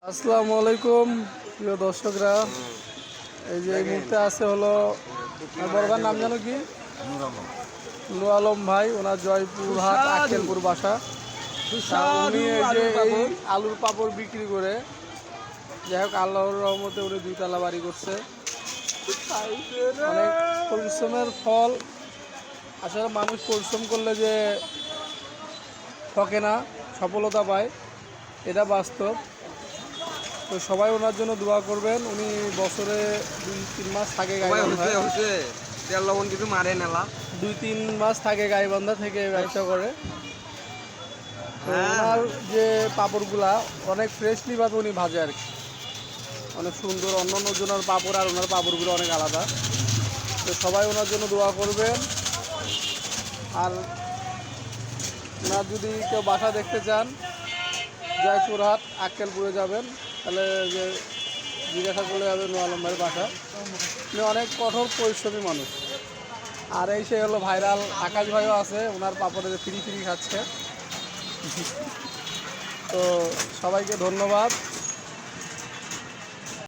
আসসালামু আলাইকুম প্রিয় দর্শকরা। এই যে এই মুহূর্তে আছে হলো বড়ভার নাম জানো কি? নূর আলম ভাই, ওনার জয়পুরহাট আক্কেলপুর বাসা। উনি এই যে এই আলুর পাপড় বিক্রি করে যাই হোক আল্লাহর রহমতে উনি 2 তলা বাড়ি করছে। অনেক পরিশ্রমের ফল। আসলে মানুষ পরিশ্রম করলে যে ঠকে না, সফলতা পায়, এটা বাস্তব। তো সবাই ওনার জন্য দোয়া করবেন। উনি বছরে 2-3 মাস থাকে গাইবান্ধা, 2-3 মাস থাকে গাইবান্ধা থেকে ব্যবসা করে। তো ওনার যে পাঁপড়গুলা অনেক ফ্রেশলি ভাবে উনি ভাজে আর কি, অনেক সুন্দর। অন্য জনের পাঁপড় আর ওনার পাঁপড়গুলো অনেক আলাদা। তো সবাই ওনার জন্য দোয়া করবেন। আর ওনার যদি কেউ বাসা দেখতে চান, জয়পুরহাট আক্কেলপুরে যাবেন, তাহলে যে জিজ্ঞাসা করলে যাবে নূর আলম ভাইয়ের বাসা। উনি অনেক কঠোর পরিশ্রমী মানুষ। আর এই সে হলো ভাইরাল আকাশ ভাইও আছে, ওনার পাপড়ে ফ্রি খাচ্ছে। তো সবাইকে ধন্যবাদ।